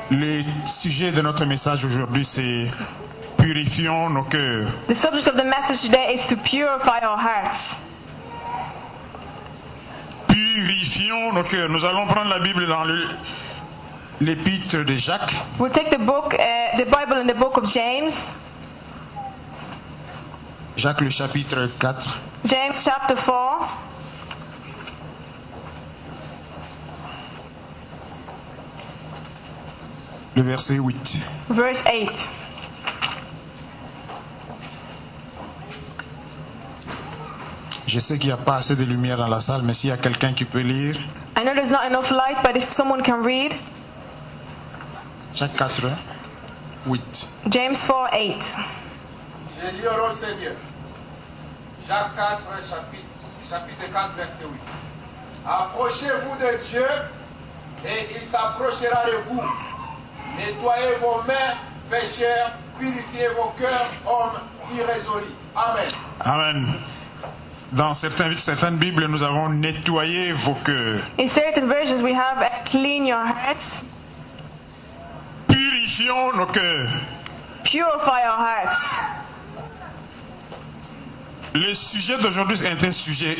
Le sujet de notre message aujourd'hui, c'est purifions nos cœurs. The subject of the message today is to purify our hearts. Purifions nos cœurs. Nous allons prendre la Bible dans l'épître de Jacques. We'll take the Bible in the book of James. Jacques le chapitre 4. James chapter 4. Le verset 8. Verse 8. Je sais qu'il n'y a pas assez de lumière dans la salle, mais s'il y a quelqu'un qui peut lire. I know there's not enough light, but if someone can read. Jacques 4, 8. James 4, 8. J'ai lu au Seigneur. Jacques 4, chapitre 4, verset 8. Approchez-vous de Dieu et il s'approchera de vous. Nettoyez vos mains, pécheurs, purifiez vos cœurs, hommes irrésolus. Amen. Amen. Dans certaines Bibles, nous avons nettoyé vos cœurs. In certain versions we have clean your hearts. Purifions nos cœurs. Purify our hearts. Le sujet d'aujourd'hui est un sujet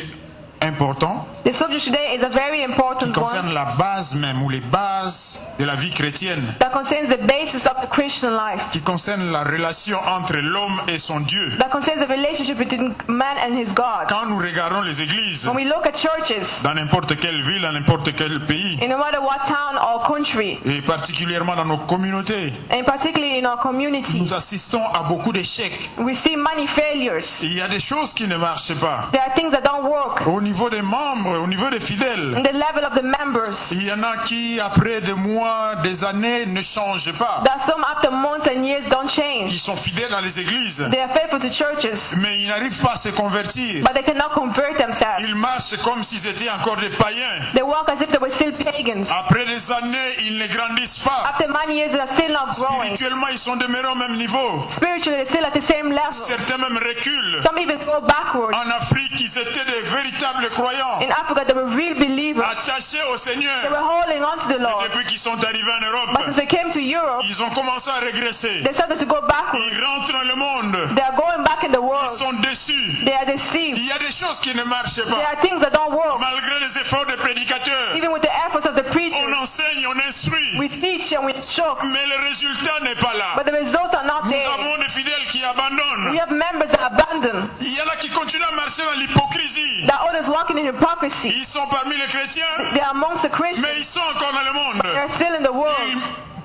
important The subject today is a very qui important concerne one la base même ou les bases de la vie chrétienne, that concerns the basis of the Christian life, qui concerne la relation entre l'homme et son Dieu. that concerns the relationship between man and his God. Quand nous regardons les églises, When we look at churches, dans n'importe quelle ville, dans n'importe quel pays, in no matter what town or country, et particulièrement dans nos communautés, and particularly in our communities, nous assistons à beaucoup d'échecs. we see many failures. Il y a des choses qui ne marchent pas. There are things that don't work. Au niveau des membres, au niveau des fidèles, In the level of the members, il y en a qui, après des mois, des années, ne changent pas. that some after months and years don't Ils change. sont fidèles dans les églises, They are faithful to churches, mais ils n'arrivent pas à se convertir. but they cannot convert themselves. Ils marchent comme s'ils étaient encore des païens. They walk as if they were still pagans. Après des années, ils ne grandissent pas. After many years, they are still not growing. Spirituellement, ils sont demeurés au même niveau. Spiritually, they're still at the same level. Certains même reculent. Some even go backwards. En Afrique, ils étaient des véritables croyants, In Africa, they were real believers. attachés au They Seigneur. were holding on to the Lord. Depuis qu'ils sont arrivés en But Europe, since they came to Europe, ils ont commencé à régresser. they started to go backwards. Ils rentrent dans le monde. They are going back in the Ils world. sont déçus. They are deceived. Il y a des choses qui ne marchent There pas. are things that don't work. Malgré les efforts des prédicateurs, Even with the efforts of the on preachers, enseigne, on instruit, we teach and we instruct, mais le résultat n'est pas là. but the results are not Nous there. avons des fidèles qui We abandonnent. have members that abandon, Il y en a qui continuent à marcher dans l'hypocrisie. that others walking in hypocrisy. Ils sont parmi les chrétiens, They are amongst the mais Christians. ils sont encore dans le They monde. are still in the world.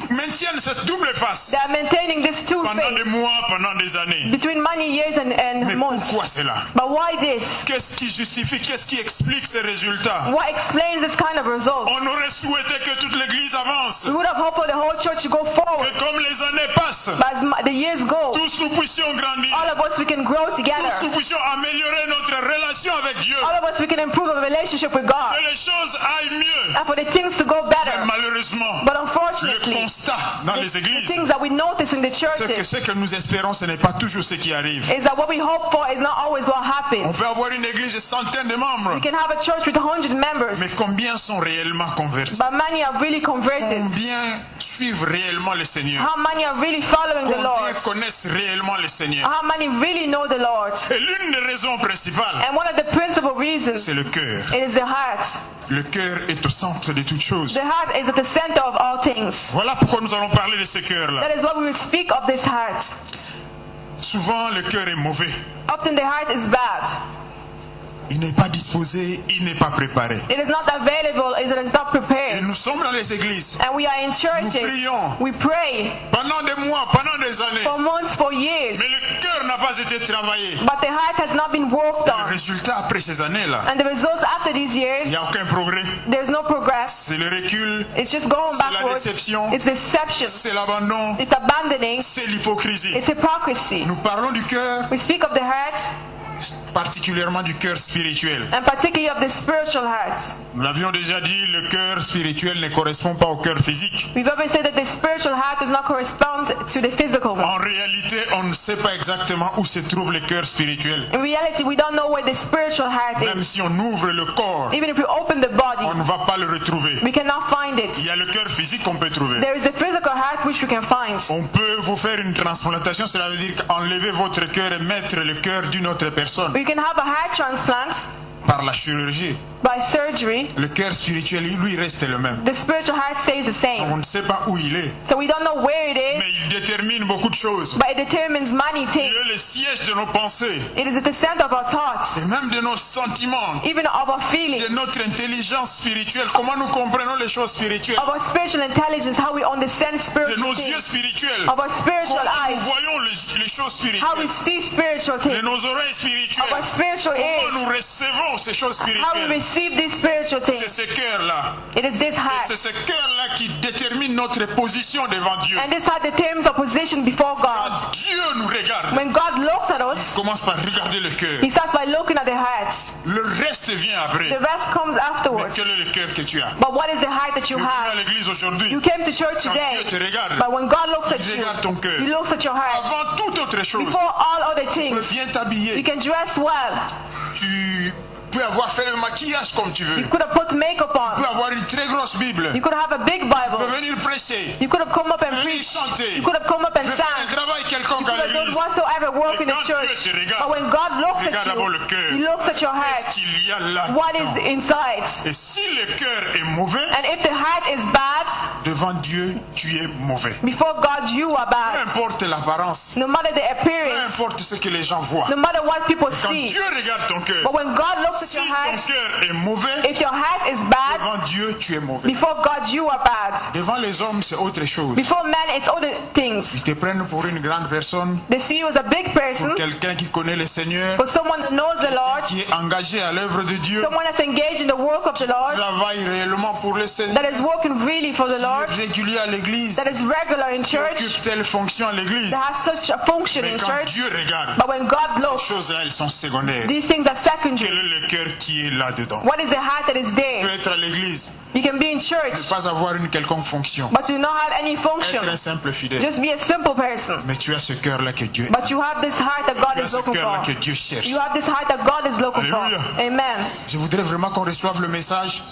Ils maintiennent cette double face They are maintaining this two pendant des face mois, pendant des années. between many years and Mais months. pourquoi cela? But why this? Qu'est-ce qui justifie, qu'est-ce qui explique ces résultats? What explains this kind of result? On aurait souhaité que toute l'Église avance, We would have hoped for the whole church to go forward. que comme les années passent, But as the years go, tous nous puissions grandir, all of us, we can grow tous together. nous puissions améliorer notre relation avec Dieu, All of us, we can improve our relationship with God. que les choses aillent mieux. And for the things to go Mais better. malheureusement, But le unfortunately, constat dans les the églises, things that we notice in the c'est que churches ce que nous espérons, ce n'est pas toujours ce qui arrive. is that what we hope for is not always what On happens. peut avoir une église de centaines de membres, We can have a church with 100 members, mais combien sont réellement convertis? but many are really converted. Combien suivent réellement le Seigneur? How many are really following the Lord? Combien connaissent réellement le Seigneur? How many really know the Lord? Et l'une des raisons principales, And one of the principal reasons c'est le cœur. it is the heart. Le cœur est au centre de toutes choses. The heart is at the center of all things. Voilà pourquoi nous allons parler de ce cœur-là. That is why we will speak of this heart. Souvent, le cœur est mauvais. Often the heart is bad. Il n'est pas disposé, il n'est pas préparé. It is not available, it is not Et prepared. nous sommes dans les églises. And we are in Nous churches. prions We pray pendant des mois, pendant des années. for months, for years. Mais le cœur n'a pas été travaillé. But the heart has not been worked Le on. résultat après ces années-là, And the results after these il years, n'y a aucun progrès. there's no progress. C'est le recul, It's just going c'est la backwards. déception, It's deception. c'est l'abandon, It's abandoning. c'est l'hypocrisie. It's hypocrisy. Nous parlons du cœur, We speak of the heart particulièrement du cœur spirituel. and particularly of the spiritual heart. Nous l'avions déjà dit, le cœur spirituel ne correspond pas au cœur physique. We've always said that the spiritual heart does not correspond to the physical one. En réalité, on ne sait pas exactement où se trouve le cœur spirituel. In reality, we don't know where the spiritual heart Même is. si on ouvre le corps, Even if we open the body, on ne va pas le retrouver. we cannot find Il it. y a le cœur physique qu'on peut trouver. There is the physical wish we can find. On peut vous faire une transplantation, cela veut dire enlever votre cœur et mettre le cœur d'une autre personne We can have a heart transplant par la chirurgie. by surgery. Le cœur spirituel, lui, reste le même. The spiritual heart stays the On same. ne sait pas où il est, So we don't know where it mais is, il détermine beaucoup de choses. but it determines many Il things. est le siège de nos pensées, It is at the center of our thoughts, et même de nos sentiments, even of our feelings, de notre intelligence spirituelle. Comment nous comprenons les choses spirituelles, of our spiritual intelligence, how we understand de spiritual nos yeux things, spirituels. of our spiritual Comment nous eyes, voyons les choses how we spirituelles, see spiritual de things, nos oreilles of spirituelles. our spiritual Comment ears, nous recevons ces choses how we spirituelles. receive these spiritual C'est things. ce cœur-là. It is this Et heart. c'est ce cœur-là qui détermine notre position devant Dieu. And this heart determines our position before God. Quand Dieu nous regarde, When God looks at us, il commence par regarder le cœur. He starts by looking at the heart. Le reste vient après. The rest comes Mais afterwards. quel est le cœur que tu as? But what is the heart that Tu you es venu à have? l'église aujourd'hui. You came to church Quand today, Dieu te regarde, but when God looks at il you, regarde ton cœur. He looks at your heart. Avant toute autre chose, Before all other tu peux things, bien you t'habiller. can dress well. Tu peux avoir fait le maquillage comme tu veux. You Tu could have put makeup peux on. avoir une très grosse Bible. You Tu could have a big peux Bible. venir prêcher. You could have come up and Venir preached. chanter. You could have come up and Tu peux faire un sang. travail quelconque You could à have done l'église. whatsoever work in Mais the quand church. Dieu te regarde, But when God looks regarde at d'abord le cœur. you, He looks at your heart. Qu'est-ce qu'il y a là What is dedans? inside? Et si le cœur est mauvais, And if the heart is bad, devant Dieu, tu es mauvais. before God you are Peu bad. importe l'apparence, No matter the peu appearance, importe ce que les gens voient. no matter what people Quand see. Dieu regarde ton cœur, But when God looks at si your ton heart, cœur est mauvais, if your heart is bad, devant Dieu, tu es mauvais. before God you are bad. Devant les hommes, c'est autre chose. Before man, it's other things. Ils te prennent pour une grande personne, They see you as a big person, quelqu'un qui connaît le Seigneur, for someone that knows the Lord, qui est engagé à l'œuvre de Dieu, someone that's engaged in the work of the Lord, travaille réellement pour le Seigneur, that is working really for the Lord, qui est régulier à l'église, that is regular in qui church, occupe telle fonction à l'église. that has such a function Mais in quand church. Dieu regarde, But when God ces looks, choses-là, elles sont secondaires. these things are Quel secondary. est le cœur qui est là-dedans? What is the heart that is Tu there? peux être à l'église, You can be in ne church, pas avoir une quelconque fonction, but you not have any être un function. simple fidèle. Just be a simple person. Mais tu as ce cœur-là que Dieu But you have this heart that God Tu as is ce looking cœur-là for. que Dieu cherche. You have this heart that God is looking for. Alléluia. Amen. Je voudrais vraiment qu'on reçoive le message,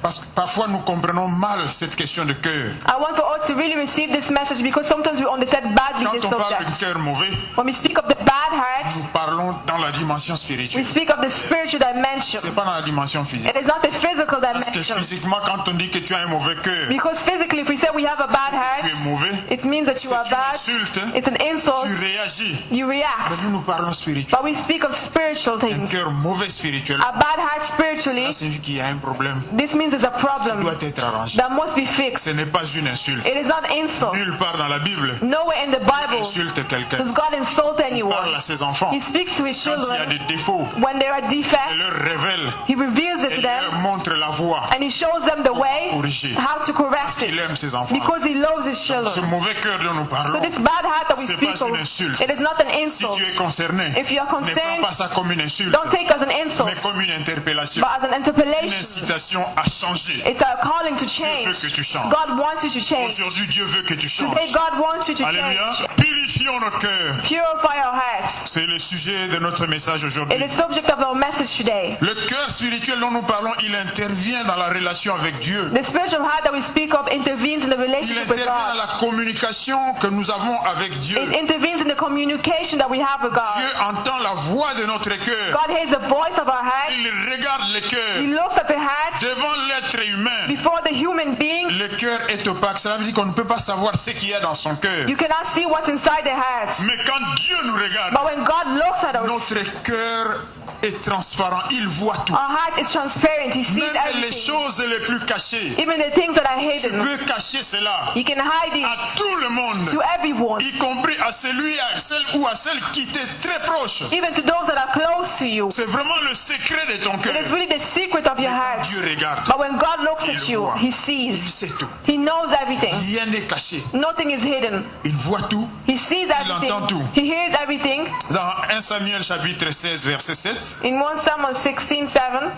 parce que parfois nous comprenons mal cette question de cœur. I want for us to really receive this message because sometimes we understand badly Quand this on parle d'un subject. cœur mauvais, When we speak of the bad heart, nous parlons dans la dimension we spirituelle. speak of the spiritual dimension. C'est pas dans la dimension physique. It is not the physical Parce que dimension. physiquement, quand on dit que tu as un mauvais cœur, Because physically, if we say we have a bad tu heart, es mauvais, it means that you are c'est une bad. insulte, It's an insult. tu réagis. You Mais react. nous, nous parlons spirituel. But we speak of spiritual Un things. cœur mauvais spirituel, A bad heart spiritually, ça signifie qu'il y a un problème this means there's a qui problem doit être arrangé. that must be fixed. Ce n'est pas une insulte. It is not insult. Nulle part dans la Bible, Nowhere in the il Bible insulte quelqu'un. does God insult Il parle anyone. à ses enfants. He speaks to his Quand il y a children des défauts, when there are il defects. leur révèle, He reveals it il to leur them montre la voie. and he shows them the way corriger. how to correct Il it aime ses enfants. because he loves his Ce children. mauvais cœur dont nous So parlons, this bad heart that we c'est speak pas une of, insulte. it is not an si insult. tu es concerné, If you are ne prends concerned, pas ça comme une insulte, don't take it as an mais insult, comme une interpellation, but as an une interpellation. incitation à changer. It's a calling to Dieu veut change. que tu changes. God wants you to change. Aujourd'hui, Dieu veut que tu changes. Today, God wants you to Alléluia. change. Purifions nos cœurs. Purify our hearts. C'est le sujet de notre message It aujourd'hui. is the subject of our message today. Le cœur spirituel dont nous parlons, il intervient dans la relation avec Dieu. The spiritual heart that we speak of intervenes in the Il relationship with intervient dans God. la communication que nous avons avec Dieu. It intervenes in the communication that we have with Dieu God. entend la voix de notre cœur. God hears the voice of our heart. Il regarde le He cœur. looks at the heart Devant l'être humain, before the human being. le cœur est opaque. Cela veut dire qu'on ne peut pas savoir ce qu'il y a dans son cœur. You cannot see what's inside the heart. Mais quand Dieu nous regarde, But when God looks at us, notre cœur est transparent. Il voit tout. our heart is transparent. He sees Même les everything. choses les plus cachées. Even the things that are Tu hidden. peux cacher cela You can hide à it tout le monde, to everyone. y compris à celui, à celle ou à celle qui t'est très proche. Even to those that are close to you. C'est vraiment le secret de ton cœur. It is really the secret of your heart. Dieu regarde. But when God looks at Il you, voit. He Il sees. sait tout. He knows everything. Rien n'est caché. Nothing is hidden. Il voit tout. He sees entend tout. everything. He hears everything. Dans 1 Samuel chapitre 16 verset 7, In 1 Samuel 16:7,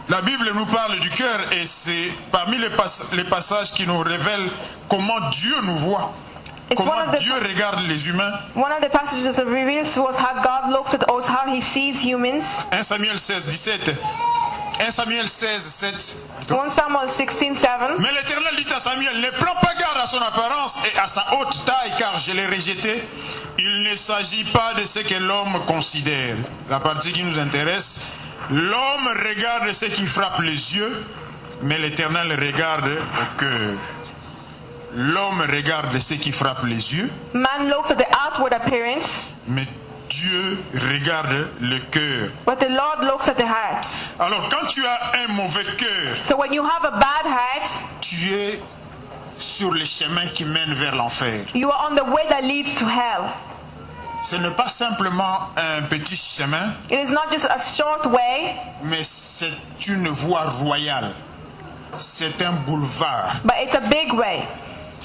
la Bible nous parle du cœur et c'est parmi les passages qui nous révèlent comment Dieu nous voit. It's one Comment of the- Dieu regarde les humains. one of the passages that reveals to us how God looks at us, how He sees humans. 1 Samuel 16, 17. 1 Samuel 16, 7. 1 Samuel 16:7. Mais l'Éternel dit à Samuel, ne prends pas garde à son apparence et à sa haute taille, car je l'ai rejeté. Il ne s'agit pas de ce que l'homme considère. La partie qui nous intéresse, l'homme regarde ce qui frappe les yeux, mais l'Éternel regarde au cœur. L'homme regarde ce qui frappe les yeux, Man looks at the outward appearance, mais Dieu regarde le cœur. but the Lord looks at the heart. Alors quand tu as un mauvais cœur, So when you have a bad heart, tu es sur le chemin qui mène vers l'enfer. you are on the way that leads to hell. Ce n'est pas simplement un petit chemin, It is not just a short way, mais c'est une voie royale. C'est un boulevard. but it's a big way.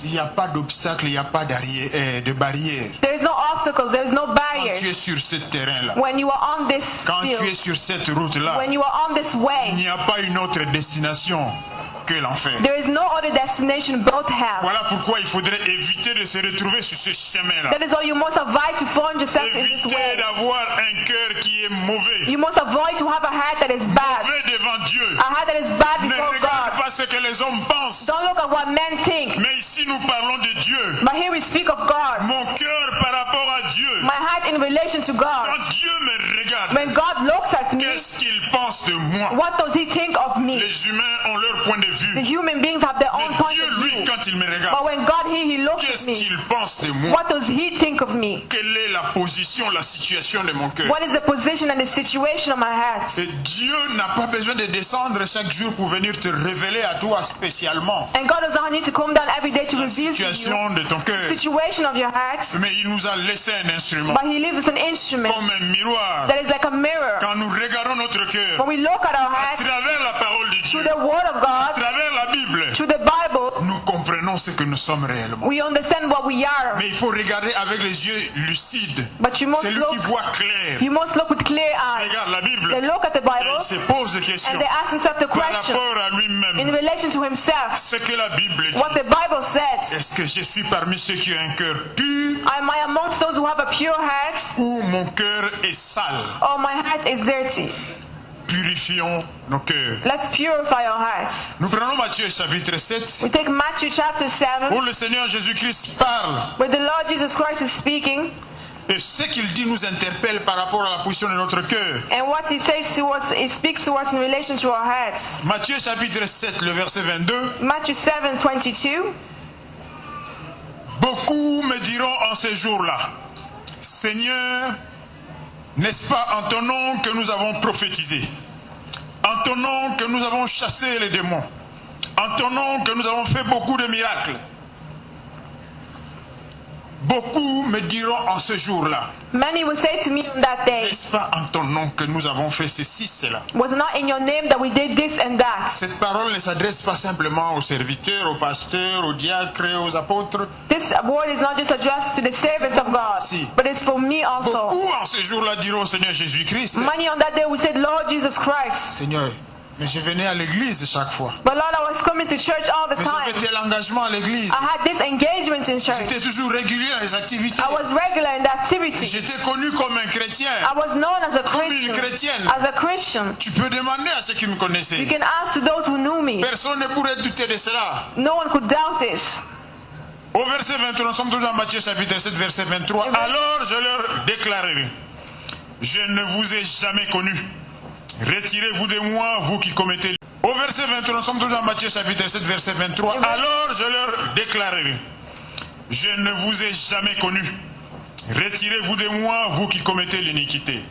Il n'y a pas d'obstacle, il n'y a pas de barrière. There is no obstacles, there is no Quand barriers. tu es sur ce terrain-là, When you are on this quand tu es field, sur cette route-là, when you are on this il way, n'y a pas une autre destination que l'enfer. there is no other destination but hell. Voilà pourquoi il faudrait éviter de se retrouver sur ce chemin-là. That is why you must avoid to find yourself in this Éviter way. d'avoir un cœur qui est mauvais. You must avoid to have a heart that is bad, Mauvais devant Dieu. a heart that is bad Ne before regarde God. pas ce que les hommes pensent. Don't look at what men think, Mais ici nous parlons de Dieu. but here we speak of God. Mon cœur par rapport à Dieu. My heart in relation to God. Quand Dieu me regarde, When God looks at me, qu'est-ce qu'il pense de moi? what does He think of me? Les humains ont leur point de The vue. human beings have their own Mais point Dieu, of lui, view. quand il me But regarde, when God He looks at qu'est-ce me, qu'il pense de moi? what does He think of me? Quelle est la position, la situation de mon cœur? What is the position and the situation of my heart? Et Dieu n'a pas besoin de descendre chaque jour pour venir te révéler à toi spécialement And God does not need to come down every day to la reveal to you situation de ton the cœur. situation of your heart, Mais il nous a laissé un instrument, but He leaves us an instrument comme un miroir. that is like a mirror. Quand nous regardons notre cœur, When we look at our à heart travers la parole de through Dieu, the Word of à God, travers la Bible, through the Bible, nous comprenons ce que nous sommes réellement. we understand what we are. Mais il faut regarder avec les yeux lucides. But you must Celui qui look. voit clair. You must look with clear eyes. Regarde la Bible. They look at the Et il Bible se pose des questions and they ask himself the par question rapport à in lui-même. relation to himself. Ce que la Bible dit. What the Bible says. Est-ce que je suis parmi ceux qui ont un cœur pur Am I amongst those who have a pure heart, ou mon cœur est sale? or my heart is dirty? Purifions nos cœurs. Let's purify our hearts. Nous prenons Matthieu chapitre 7 We take Matthew chapter 7, où le Seigneur Jésus-Christ parle. where the Lord Jesus Christ is speaking, Et ce qu'il dit nous interpelle par rapport à la position de notre cœur. and what He says to us, He speaks to us in relation to our hearts. Matthieu chapitre 7, le verset 22. Matthew 7:22. Beaucoup me diront en ces jours-là, Seigneur, n'est-ce pas en ton nom que nous avons prophétisé? En ton nom que nous avons chassé les démons? En ton nom que nous avons fait beaucoup de miracles? Beaucoup me diront en ce jour-là, Many will say to me on that day, n'est-ce pas en ton nom que nous avons fait ceci, cela? was it not in your name that we did this and that? Cette parole ne s'adresse pas simplement aux serviteurs, aux pasteurs, aux diacres, aux apôtres. This word is not just addressed to the servants of God, Si. but it's for me also. Beaucoup en ce jour-là diront au Seigneur Jésus-Christ, Many on that day we said, Lord Jesus Christ. Seigneur, mais je venais à l'église chaque fois. But Lord, I was coming to church all the Mais time. j'avais tel engagement à l'église. I had this engagement in church. J'étais toujours régulier dans les activités. I was regular in the activity. J'étais connu comme un chrétien. I was known as a Comme une Christian. chrétienne. As a Christian. Tu peux demander à ceux qui me You connaissaient. can ask to those who knew me. Personne ne pourrait douter de cela. No one could doubt this. Au verset 23, nous sommes toujours dans Matthieu chapitre 7, verset 23. Alors je leur déclarerai, je ne vous ai jamais connu. Retirez-vous de moi, vous qui commettez. Au verset 23, nous sommes toujours dans Matthieu chapitre 7, verset 23. Alors je leur déclarerai, je ne vous ai jamais connu. Retirez-vous de moi, vous qui commettez l'iniquité.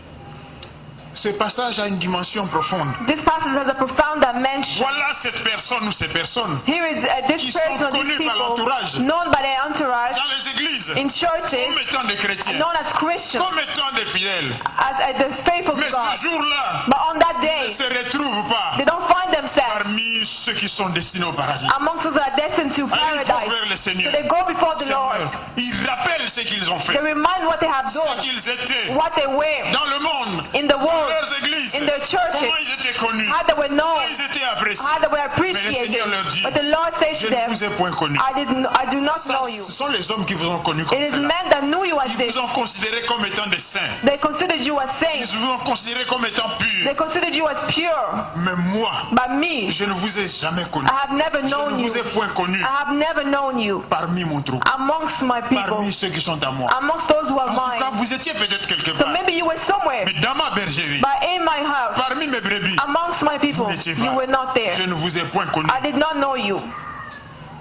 Ce passage a une dimension profonde. This passage has a profound dimension. Voilà cette personne ou ces personnes Here is Qui this sont person or connus these par people l'entourage. known by their entourage dans les églises in churches, comme étant des chrétiens, known as Christians, comme étant des fidèles. as the faithful Mais to God. ce jour-là, But on that ils ne day, se retrouvent pas they don't find themselves parmi parmi ceux qui sont destinés au paradis. amongst those that are destined to Allez, ils vont vers le paradise. Seigneur. So they go before the Lord. Seigneur, ils rappellent ce qu'ils ont They fait, remind what they have ce done, qu'ils étaient what they were dans le monde, in the dans world, leurs églises, in their churches, comment ils étaient connus, how they were known, comment ils étaient appréciés. how they were Mais le appreciated. Seigneur leur dit, But the Lord says je to ne them, vous ai point connus. I do not Ça, know you. ce sont les hommes qui vous ont connus comme It is cela. men that knew you as Ils this. vous ont considéré comme étant des saints. They considered you as Ils saints. vous ont considéré comme étant purs. They considered you as pure. Mais moi, But me, je ne vous ai jamais connu. I have never Je known ne you. vous ai point connu I have never known you parmi mon troupeau, amongst my people, parmi ceux qui sont à moi. amongst those who are En tout cas, mine. vous étiez peut-être quelque So part, maybe you were somewhere, mais dans ma bergerie, but in my house, parmi mes brebis, amongst my people, vous n'étiez you pas. were not Je there. ne vous ai point connu. I did not know you.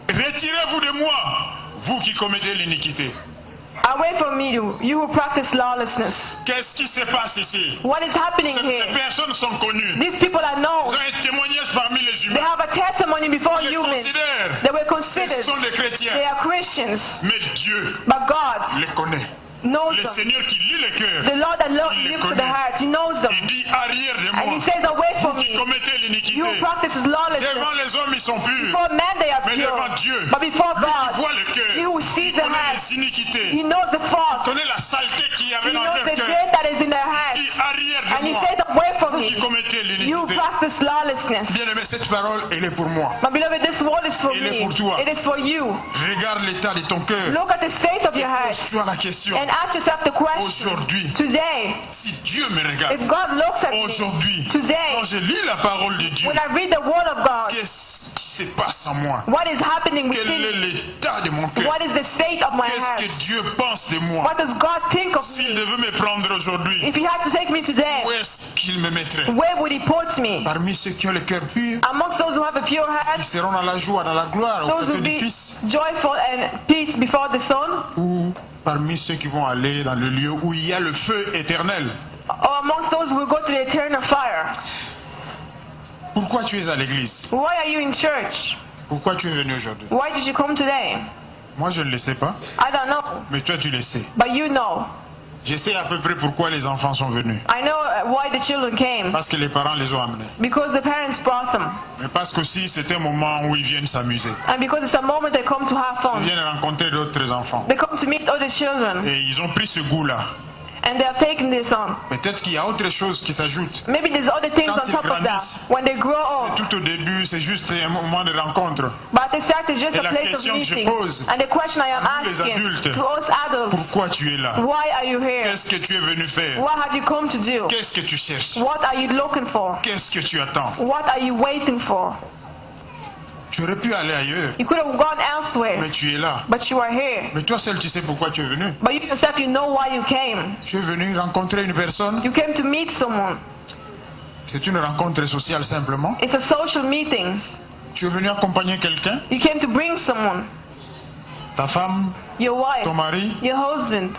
Retirez-vous de moi, vous qui commettez l'iniquité. Away from me, you who practice lawlessness. Qu'est-ce qui se passe ici? What is happening Ces here? personnes sont connues. These people are Ils known. ont un témoignage parmi les They humains. have a testimony before Ils les humans. considèrent. They were Ce considered. sont des chrétiens. They are Christians. Mais Dieu But God les connaît. knows Le them. Seigneur qui lit les cœurs, The Lord that Il les looks to the connaît. heart, He knows them. il dit arrière de And moi, He says, away from vous qui me, commettez l'iniquité. you who practices lawlessness. Devant les hommes, ils sont purs. Before men they are Mais pure. devant Dieu, But before lui qui God, voit le He cœur, who sees il the connaît heart, les iniquités, He knows the il fault. connaît la saleté qu'il y avait He dans knows leur the cœur. dirt that is in their Il dit hearts. arrière And de He moi, says, away from vous qui me, commettez you l'iniquité. practice lawlessness. Bien aimé, cette parole, elle est pour moi. My beloved, this word is for Il est me. pour toi. It is for you. Regarde l'état de ton cœur. Look at the state of your heart Pose-toi la question. and ask yourself the question. Aujourd'hui, Today, si Dieu me regarde, if God looks at me, aujourd'hui, today, quand je lis la parole de Dieu, when I read the word of God, qu'est-ce qui se passe en moi? what is happening Quel within est me? l'état de mon cœur? What is the state of my heart? Qu'est-ce que Dieu pense de moi? What does God think of S'il me? devait me prendre aujourd'hui, If He had to take me today, où est-ce qu'il me mettrait? where would He put me? Parmi ceux qui ont le cœur pur, Amongst those who have a pure qui heart, seront dans la joie, dans la gloire, au those côté who du be Fils, joyful and peace before the Son, ou parmi ceux qui vont aller dans le lieu où il y a le feu éternel. or amongst those who will go to the eternal fire. Pourquoi tu es à l'église? Why are you in church? Pourquoi tu es venu aujourd'hui? Why did you come today? Moi, je ne le sais pas, I don't know, mais toi, tu le sais. but you know. Je sais à peu près pourquoi les enfants sont venus. I know why the children came. Parce que les parents les ont amenés. Because the parents brought them. Mais parce qu'aussi, c'est un moment où ils viennent s'amuser. And because it's a moment they come to have Ils fun. viennent rencontrer d'autres enfants. They come to meet other children. Et ils ont pris ce goût-là. And they are taking this on. Peut-être qu'il y a autre chose qui s'ajoute. Maybe there's other things Quand on ils top of that. grandissent. When they grow up. Tout au début, c'est juste un moment de rencontre. But they start as just Et a la place of question que je meeting. pose And the question I am à nous, les asking adultes, to us adults, Pourquoi tu es là? why are you here? Qu'est-ce que tu es venu faire? What have you come to do? Qu'est-ce que tu cherches? What are you looking for? Qu'est-ce que tu attends? What are you waiting for? Tu aurais pu aller ailleurs, You could have gone elsewhere, mais tu es là. but you are here. Mais toi seul, tu sais pourquoi tu es venu. But you yourself, you know why you came. Tu es venu rencontrer une personne. You came to meet someone. C'est une rencontre sociale simplement. It's a social meeting. Tu es venu accompagner quelqu'un, You came to bring someone. ta femme, Your wife, ton mari, your husband,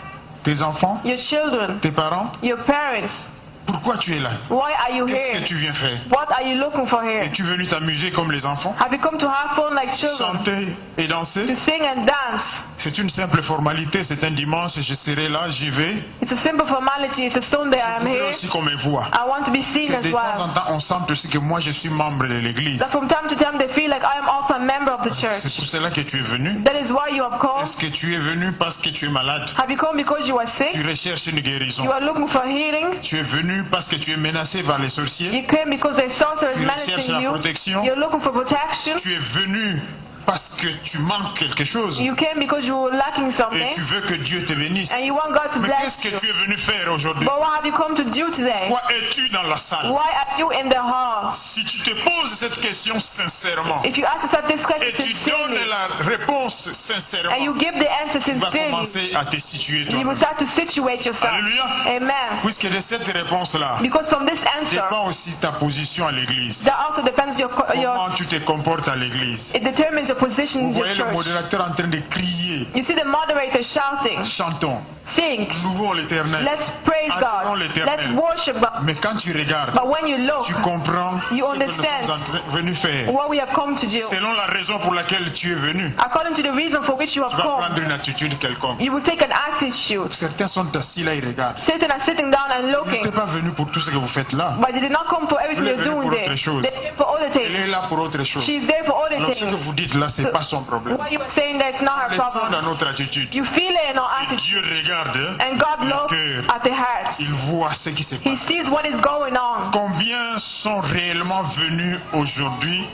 tes enfants, your children, tes parents. your parents. Pourquoi tu es là? Why are you Qu'est-ce here? que tu viens faire? What are you looking for here? Es-tu venu t'amuser comme les enfants? Have you come to have fun like children? Chanter et To danser? sing and dance? C'est une simple formalité, c'est un dimanche, je serai là, j'y vais. It's a simple formality. It's a Sunday. I Je am voudrais here. aussi qu'on me voit. I want to be seen Que as de temps en well. temps, on sente aussi que moi, je suis membre de l'église. That from time to time they feel like I am also a member of the C'est church. pour cela que tu es venu. That is why you have come. Est-ce que tu es venu parce que tu es malade? Have you come because you are sick? Tu recherches une guérison. You are looking for healing? Tu es venu parce que tu es menacé par les sorciers. You came because the sorcerer is Tu recherches menacing la you. protection. You're looking for protection. Tu es venu parce que tu manques quelque chose. You came because you were lacking Et something. tu veux que Dieu te bénisse. And you want God to Mais bless qu'est-ce que tu you. es venu faire aujourd'hui? But what have you come to do today? Pourquoi es-tu dans la salle? Why are you in the hall? Si tu te poses cette question sincèrement If you ask yourself this question et tu donnes sincerely, la réponse and sincèrement, you give the answer tu vas sincerely, commencer à te situer you will toi-même. start to situate yourself. Alléluia. Amen. Puisque de cette réponse-là Because from this answer, dépend aussi ta position à l'église. that also depends Comment tu te comportes à l'église. it determines your position Vous in your voyez le church. modérateur en train de crier. You see the moderator shouting. Chantons. Sing. Louons l'Éternel. Let's praise Adorons God. Let's l'Éternel. worship God. Mais quand tu regardes, But when you look, tu comprends you ce que nous understand sommes venus faire. what we have come to do. Selon la raison pour laquelle tu es venu, According to the reason for which you have tu vas come, prendre une attitude quelconque. you will take an attitude. Certains sont assis là, ils regardent. Satan is sitting down and Vous looking, n'êtes pas venu pour tout ce que vous faites là. but they did not come for everything Vous êtes you're venu doing pour there. autre chose. They came for other Elle est things. là pour autre chose. She's there for other Alors ce que vous things. dites là, c'est pas son problème. What you are saying there is not her Laissons problem. dans notre attitude. You feel it in our attitude. Dieu regarde And God le looks cœur. at the heart. Il voit ce qui se He passe. sees what is going on. Combien sont réellement venus aujourd'hui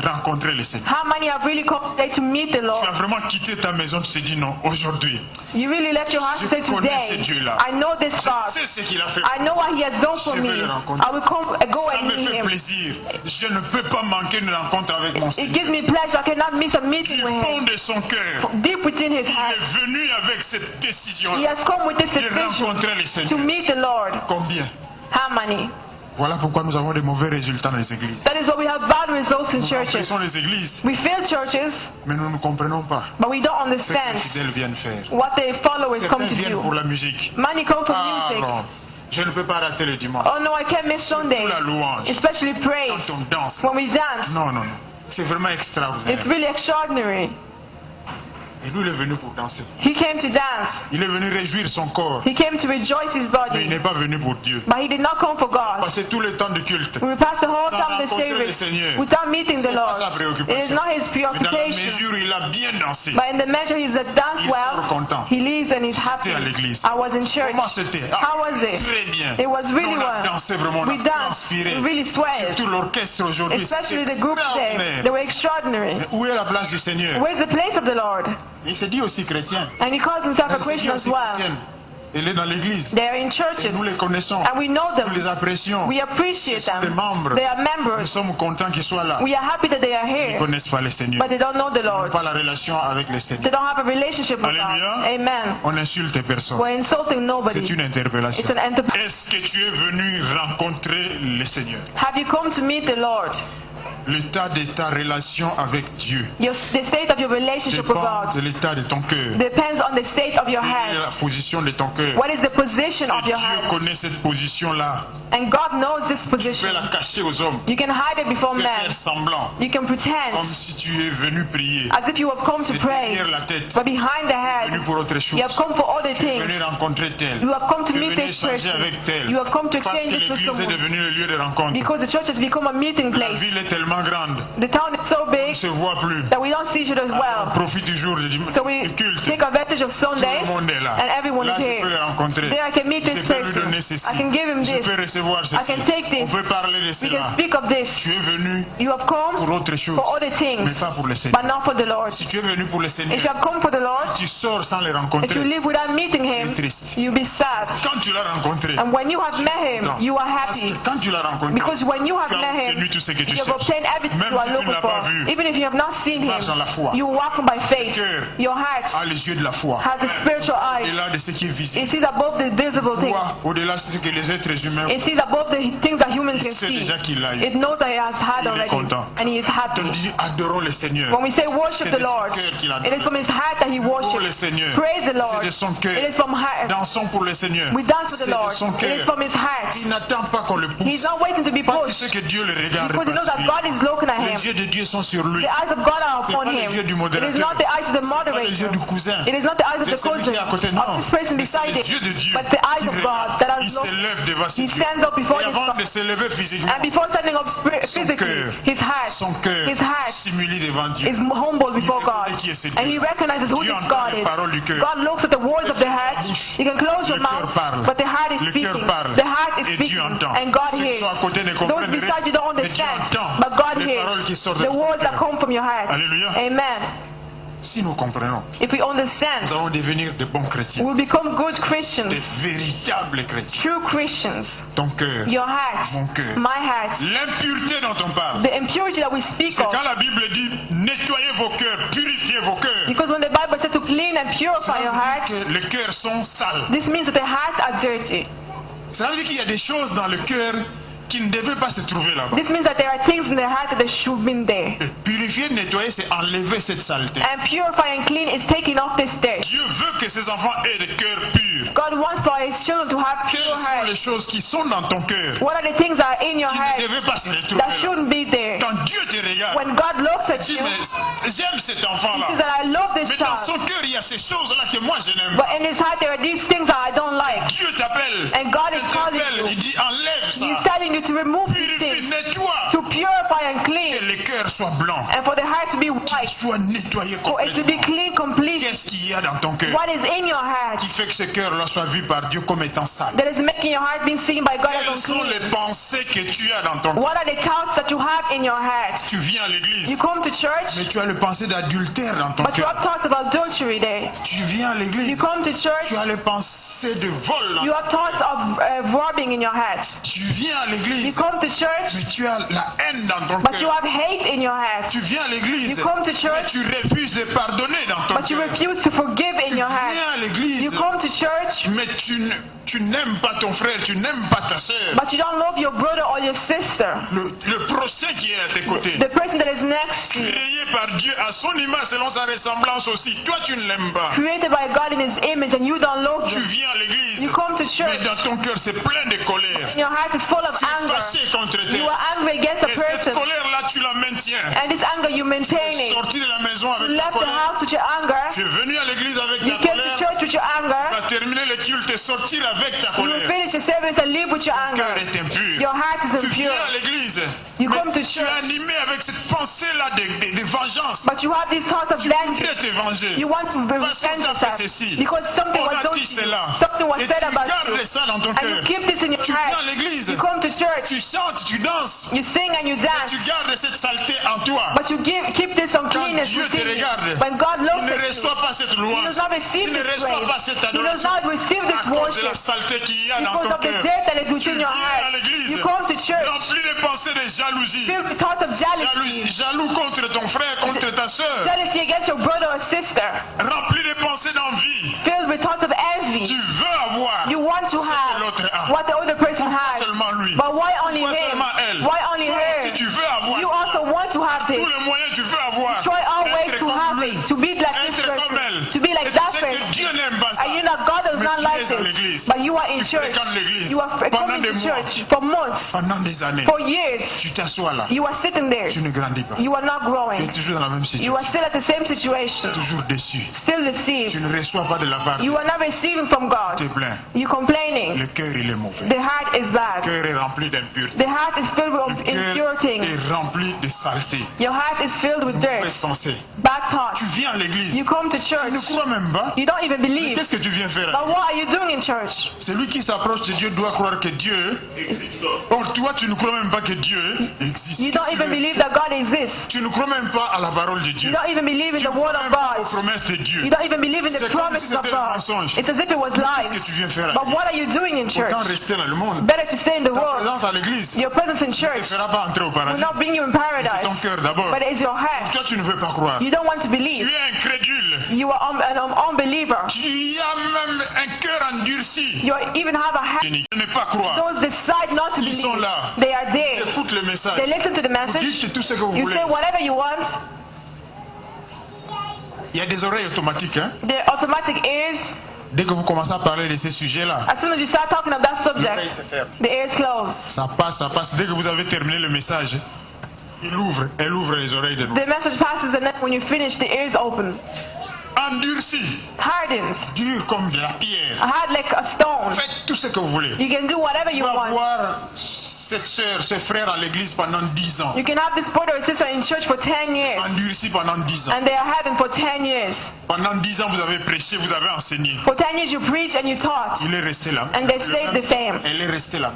rencontrer le Seigneur? How many have really come today to meet the Tu Lord? as vraiment quitté ta maison, tu te dis non, aujourd'hui, You really left your house to say je connais ce today, Dieu-là. I know this je God. sais ce qu'il a fait. I know what He has done for Je me. vais le rencontrer. I will come, go Ça and me meet fait Him. plaisir. Je ne peux pas manquer une rencontre avec mon It Seigneur. gives me pleasure. I cannot miss a Du meeting with fond Him. de son cœur, Deep within His il heart, est venu avec cette He décision-là. has come with this De decision rencontrer le to Seigneur. meet the Lord. Combien? How many? Voilà pourquoi nous avons des mauvais résultats dans les églises. That is why we have bad results in Nous churches. remplissons les églises, We fill churches, mais nous ne comprenons pas but we don't ce que les understand fidèles viennent faire. what the followers come Certains to viennent pour do. la musique. Many come for Ah music. non, je ne peux pas rater le dimanche. Oh no, I can't miss Sunday. la louange. Especially praise. Quand on danse. When we dance, Non, non, non. C'est vraiment extraordinaire. it's really extraordinary. Et lui, il est venu pour danser. He came to dance. Il est venu réjouir son corps. He came to rejoice his Mais il body. n'est pas venu pour Dieu. But he did not come for God. Passer tout le temps de culte. We pass the whole Sans time of the rencontrer le service Seigneur. without meeting the C'est pas Lord. sa It is préoccupation. not his Mais dans la preoccupation. mesure où il a bien dansé. But in the measure he's dance Il sort well, content. he leaves and he's happy. J'étais à l'église. I was in church. Comment c'était? How was it? Très bien. It was really On a well. dansé vraiment, on We a danced. transpiré. We really sweated. Surtout l'orchestre aujourd'hui, Especially c'était the group today. extraordinaire. They were extraordinary. Mais où est la place du Seigneur? Where's the place of the Lord? Il se dit aussi chrétien. And he calls himself a Il se dit Christian as aussi well. chrétienne. Il est dans l'église. They are in churches. Nous les connaissons. And we know Nous les them. apprécions. We appreciate Ce sont des them. membres. They are Nous members. sommes contents qu'ils soient là. We are happy that they are Ils ne here. connaissent pas le Seigneur. But they don't know the Ils n'ont Lord. pas la relation avec le They Seigneur. don't have a relationship with Alléluia. God. Amen. On insulte personne. We're insulting C'est nobody. une interpellation. It's an interpellation. Est-ce que tu es venu rencontrer le Seigneur? Have you come to meet the Lord? L'état de ta relation avec Dieu The state of your relationship with dépend God de l'état de ton cœur. depends on the state of your Quelle est la heart. position de ton cœur? What is the position of Et your Dieu heart? connaît cette position-là. And God knows this Tu peux position. la cacher aux hommes. You can hide it before Tu peux men. faire semblant. You can Comme pretend si tu es venu prier. as if you have come to Et pray. derrière la tête, But behind the venu head, pour autre chose. you have come for other Tu es venu things. rencontrer tel. You have come to Tu es meet venu this échanger person. avec tel. You have come to Parce que exchange this with l'église est someone. devenue le lieu de rencontre. Because the church has become a meeting La place. ville est tellement grande. The town is so On big ne se voit plus. that we don't see each other On well. profite du jour du So we culte. take advantage of Tout Sundays le monde est là. and everyone Là, is je peux le here. rencontrer. There I can meet Je this peux lui person. donner ceci. I can give him Je this. peux recevoir I ceci. can take On this. peut parler de We cela. can speak of this. Tu es venu You have pour come autre chose, for other mais things, pas pour le but Seigneur. not for the Lord. Si tu es venu pour le If you Seigneur, have come for the Lord, tu sors sans le if you rencontrer. live without meeting Him, triste. you'll be sad. Quand tu l'as rencontré, And when you have met Him, non. you are Parce que happy. quand tu l'as rencontré, Because when you have tu as met Him, obtenu tout ce que tu you have cherches. obtained everything Même you are si tu ne looking l'as pas for. vu, Even if you have not seen Him, marches dans la foi. you walk by faith. cœur Your heart a les yeux de la foi. has the spiritual eyes. Au-delà de ce qui est visible. It sees above the visible things. Foi, au-delà de ce que les êtres humains It sees above the things that humans Il can sait see. déjà qu'il a eu. It knows that He has had Il est already. content. And He is On happy. dit adorons le Seigneur. When we say worship C'est the de son Lord, cœur qu'il adore. it is from His heart that He Pour le worships. Seigneur. Praise the C'est Lord. de son cœur. It is from heart. Dansons pour le Seigneur. We dance for C'est the de Lord. son It is cœur. from His heart. Il n'attend pas qu'on le He's pousse. not waiting to be Parce qu'il pushed. sait que Dieu le regarde. Because He knows that God is looking at Les him. yeux de Dieu sont sur lui. The eyes of God are C'est upon pas les him. yeux du It modérateur. is not the eyes of the C'est pas les yeux moderator. du cousin. It is not the eyes of De the celui cousin qui est à côté, of non. this person Mais c'est beside les yeux de him, Dieu. but the eyes of God that Il are se looking. lève devant ses He yeux. stands up before Et his avant God. de se lever physiquement, And before standing up son physically, cœur, his heart his heart s'humilie devant Dieu. is humble before Il God. reconnaît qui est ce And he Dieu. recognizes who Dieu this entend God les is. paroles du cœur. God looks at the words of the heart. bouche, You can close your le cœur mouth, parle. but the heart is Le cœur speaking. parle. The heart is Et speaking. Dieu entend. And God Ceux qui hears. sont à côté ne Those comprennent beside you don't rien, mais Dieu understand. entend But God les paroles qui hears sortent de the ton words that cœur. come from your heart. Alléluia. Amen. Si nous comprenons, If we understand, nous allons devenir de bons chrétiens, we'll become good des Christians, véritables chrétiens. true Christians. Ton cœur, Your heart, mon cœur, my heart, l'impureté dont on parle. the impurity that we speak Parce que of. quand la Bible dit nettoyez vos cœurs, purifiez vos cœurs, Because when the Bible said to clean and purify your heart, que les cœurs sont sales. this means that the hearts are dirty. Ça veut dire qu'il y a des choses dans le cœur qui ne devaient pas se trouver là-bas. This means that there are things in their heart that should have been there. Et purifier, nettoyer, c'est enlever cette saleté. And purify and clean is taking off this dirt. Dieu veut que ses enfants aient des cœurs purs. God wants for his children to have Quelles pure sont les hearts. choses qui sont dans ton cœur, What are the things that are in your qui ne heart devaient pas se trouver that là? shouldn't be there? Quand Dieu te regarde, When God looks at dis, you, mais j'aime cet he enfant-là. says that I love this Mais dans son child. cœur, il y a ces choses-là que moi je n'aime But pas. in his heart there are these things that I don't like. Dieu t'appelle, And God is calling t'interpelle, you. il dit enlève ça. He's telling you to remove these Purifie, things, nettoie. to purify and Que clean, les cœurs soient blancs, and for the heart to be white, soient nettoyés for it to be complètement. clean completely. Qu'est-ce qu'il y a dans ton cœur What is in your heart qui fait que ce cœur-là soit vu par Dieu comme étant sale? that is making your heart being seen by God Quelles as sont unclean? les pensées que tu as dans ton cœur? What are the thoughts that you have in your heart? Tu viens à l'église, You come to church, mais tu as le pensée d'adultère dans ton but you cœur. have thoughts of adultery there. Tu viens à You l'église, come to church, tu as le pensée de vol. you have thoughts of robbing in your heart. Tu viens à You l'église, come to church, mais tu as la haine dans ton but you cœur. have hate in your heart. Tu viens à l'église, You come to mais church, tu refuses de pardonner dans ton but you cœur. refuse to forgive in Tu your viens heart. à l'église, You come to church, mais tu n'aimes pas ton frère, tu n'aimes pas ta soeur. but you don't love your brother or your sister, Le prochain qui est à tes côtés, the person that is next to you, créé par Dieu à son image selon sa ressemblance aussi. Toi, tu ne l'aimes pas. created by God in his image, and you don't love Tu them. viens à l'église, You come to mais church, dans ton cœur, c'est plein de colère. and your heart is full of Tu es anger. fâché contre You tes. are angry against a Et cette person, colère-là, tu la maintiens. and this anger you maintain Tu es it. sorti de la maison You avec ta left the colère. house with your anger. Tu es venu à l'église avec You ta came to colère. church with your Tu anger. vas terminer le culte et sortir avec ta You will colère. finish the service and leave with your Ton cœur anger. est impur. Your heart is Tu viens impure. à l'église, You mais come to tu es church, animé avec cette pensée-là de vengeance. but you have these thoughts of Tu vengeance. voudrais te venger. You want to Parce qu'on revenge t'a fait yourself ceci. because something On was a done dit to you. cela. Something was Et said tu about gardes you, ça dans ton and you cœur. keep this in your Tu viens à heart. l'église, You come to church, tu chantes, tu danses, you sing and you dance, tu gardes cette saleté en toi. but you keep this uncleanness Dieu te within you. regarde, When God Il looks ne at you, reçoit pas cette He louange. does not receive Il ne this reçoit pas praise. cette He does adoration not receive à this cause de la worship saleté qu'il y a dans because ton of the cœur. dirt that is Tu within viens your à heart. l'église, You come to church rempli de pensées de jalousie. filled with thoughts of jealousy, Jaloux contre ton frère, contre ta soeur. jealousy against your brother or sister, Rempli de pensées d'envie. filled with thoughts of envy. Tu veux avoir. You want to que l'autre a. have what the other person has, seulement lui? but why only Pourquoi him? seulement elle? Why only Toi aussi, her? tu veux avoir. You also want to have Tous this. les moyens tu veux avoir. Try all ways Être to comme have lui. it, to be like this Être comme person, elle. to be Et like tu that sais que person. Dieu n'aime pas ça. And you know God does Mais not tu like es à this, l'église. but you are in Tu church. fréquentes l'église. You are Pendant coming des to mois. church for months, Pendant des années. for years. Tu t'assois là. You are sitting there. Tu ne grandis pas. You are not Tu es growing. toujours dans la même You situation. are still at the same situation, Toujours déçu. still Tu deceived. ne reçois pas de la part. You are not receiving from God. Tu te plains. You complaining. Le cœur il est mauvais. The heart is Le bad. cœur est rempli d'impureté. The heart is filled Le with cœur impure things. est rempli de saleté. Your heart is filled with dirt, Mauvaise pensée. bad thoughts. Tu viens à l'église. You come to Tu ne church. crois même pas. You don't even Mais believe. qu'est-ce que tu viens faire? But what are you doing in church? Celui qui s'approche de Dieu doit croire que Dieu existe. Or toi, tu ne crois même pas que Dieu existe. You don't even believe that God exists. Tu ne crois même pas à la parole de You Dieu. don't even believe in Tu the ne word crois of même pas aux God. promesses de Dieu. You don't even believe in C'est the comme promises si of c'était un God. mensonge. It's as if it was Qu'est-ce que lies. tu viens faire à But l'église? what are you doing in church? Autant rester dans le monde. Better to stay in the Ta world. présence à l'église Your presence in ne te church fera pas entrer au will paradis. not bring you in C'est ton paradise, cœur d'abord. but it is your heart. Toi, tu ne veux pas croire. You don't want to Tu believe. es incrédule. You are an unbeliever. Tu as même un cœur endurci. You even have a heart. Tu ne pas croire. Those decide not to Ils sont believe. là. They are there. Écoute le message. They listen to the Vous message. dites tout ce que vous You voulez. say whatever you want. Il y a des oreilles automatiques. Hein? The automatic ears, Dès que vous commencez à parler de ces sujets-là, as soon as you start talking of that l'oreille se subject, ferme. the ears close. Ça passe, ça passe. Dès que vous avez terminé le message, elle ouvre les oreilles de nous. The message passes, and then when you finish, the ears open. Endurci, Hardens. dur comme de la pierre. A heart like a stone. Faites tout ce que vous voulez. You can do whatever you On va want. voir cette soeur, ce frère à l'église pendant 10 ans. You can have this brother or sister in church for 10 years, Endurci pendant 10 ans. and they are having for 10 years. Pendant 10 ans, vous avez prêché, vous avez enseigné. For 10 years, you preach and you taught, Il est resté là. and they stayed the same. Elle est restée là.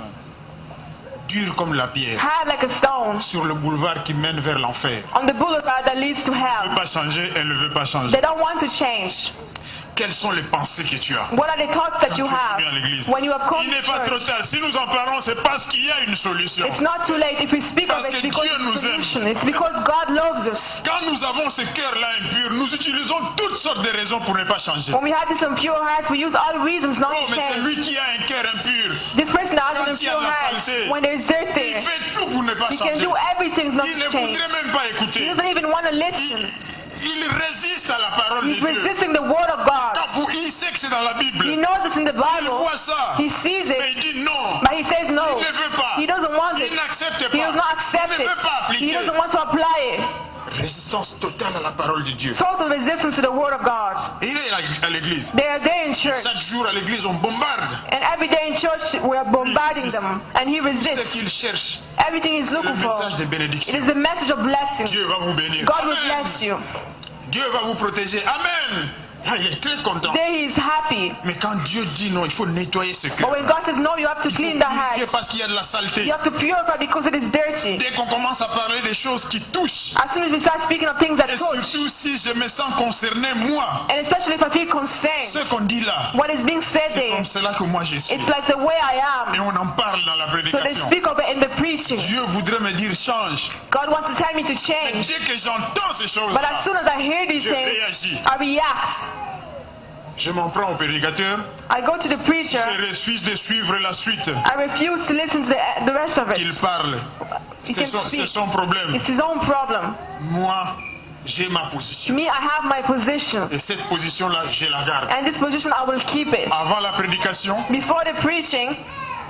Dur comme la pierre. Hard like a stone Sur le boulevard qui mène vers l'enfer. on the boulevard that leads to Elle ne veut hell. pas changer, elle ne veut pas changer. They don't want to change. Quelles sont les pensées que tu as? What are the thoughts that you Tu es have venu à l'église. when you have come Il to n'est pas trop church? tard. Si nous en parlons, c'est parce qu'il y a une solution. It's not too late if we speak of Parce it que because Dieu nous it's a aime. solution. It's because God loves us. Quand nous avons ce cœur-là impur, nous utilisons toutes sortes de raisons pour ne pas changer. When we have this impure hearts, we use all reasons not Oh, to mais c'est change. lui qui a un cœur impur. This person that has an Quand il y a de impure la heart, saleté, when there's dirt il there, fait tout pour ne pas he can changer. do everything not Il ne to change. voudrait même pas He écouter. doesn't even want to listen. Il résiste à la parole de He's Dieu. resisting the word of God. Il sait que c'est dans la Bible. He knows it's in the Il Bible. voit ça. He sees Mais it, il dit non. but he says no. Il ne veut pas. He doesn't want Il it. n'accepte He does not pas. accept Il ne veut pas it. He appliquer. doesn't want to apply it. Résistance totale à la parole de Dieu. Total resistance to the word of God. Il est à l'église. They are there in church. Chaque jour à l'église, on bombarde. And every day in church, we are bombarding them. And he Ce resists. qu'il cherche, Everything he's c'est le looking for. message de It bénédiction. is a message of blessing. Dieu va vous bénir. God will Amen. bless you. Dieu va vous protéger. Amen. Ah, il est très content. There he is happy. Mais quand Dieu dit non, il faut nettoyer ce But cœur. when God says no, you have to Il faut clean the purifier heart. parce qu'il y a de la saleté. You have to purify because it is dirty. Dès qu'on commence à parler des choses qui touchent, As soon as we start speaking of things that et touch, surtout si je me sens concerné, moi, and especially if I feel concerned, ce qu'on dit là, what is being said c'est there, comme cela que moi je suis. it's like the way I Et am. on en parle dans la So they prédication. speak of it in the preaching. Dieu voudrait me dire change. God wants to tell me to Mais change. dès que j'entends ces But choses-là, as soon as I hear these je things, réagis. I react. Je m'en prends au prédicateur. I go to the preacher. Je refuse de suivre la suite I refuse to listen to the rest of qu'il it. parle. He C'est can c'est speak. son problème. It's his own problem. Moi, j'ai ma position. Me, I have my position. Et cette position-là, je la garde. And this position, I will keep it. Avant la prédication, Before the preaching,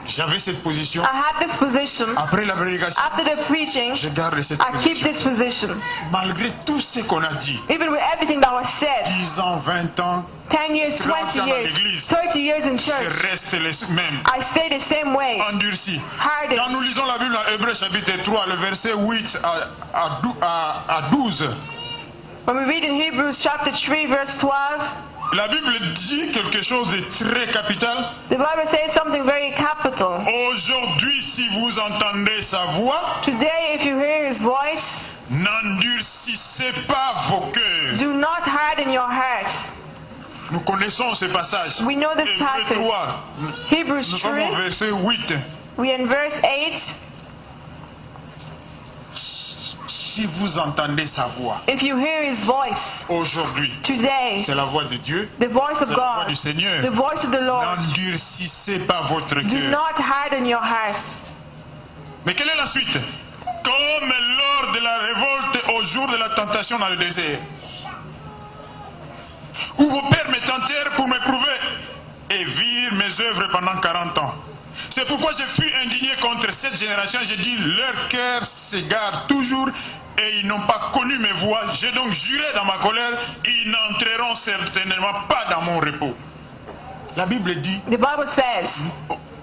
j'avais cette position. I had this position. Après la prédication, After the preaching, je garde cette I keep position. this position. Malgré tout ce qu'on a dit, Even with everything that was said, 10 ans, 20 ans, 10 years, 20 30 dans years, l'église. 30 years in je church, reste les mêmes. I say the same way. Endurci. Quand nous Hardened. lisons la Bible dans Hébreux chapitre 3, le verset 8 à 12, When we read in Hebrews chapter 3, verse 12, la Bible dit quelque chose de très capital. the Bible says something very capital. Aujourd'hui, si vous entendez sa voix, Today, if you hear his voice, n'endurcissez pas vos cœurs. do not harden your hearts. Nous connaissons ce passage. We know this Hébreux passage. 3, Hebrews nous sommes au 3, verset 8. we in verse 8. Si vous entendez sa voix, If you hear his voice aujourd'hui, today, c'est la voix de Dieu, the voice of c'est la voix God, du Seigneur. the voice of the Lord, N'endurcissez pas votre do cœur. not harden your heart. Mais quelle est la suite? Comme lors de la révolte au jour de la tentation dans le désert, où vos pères me tentèrent pour m'éprouver et virent mes œuvres pendant 40 ans. C'est pourquoi je fus indigné contre cette génération. J'ai dit, leur cœur s'égare toujours et ils n'ont pas connu mes voies. J'ai donc juré dans ma colère, ils n'entreront certainement pas dans mon repos. La Bible dit, The Bible says,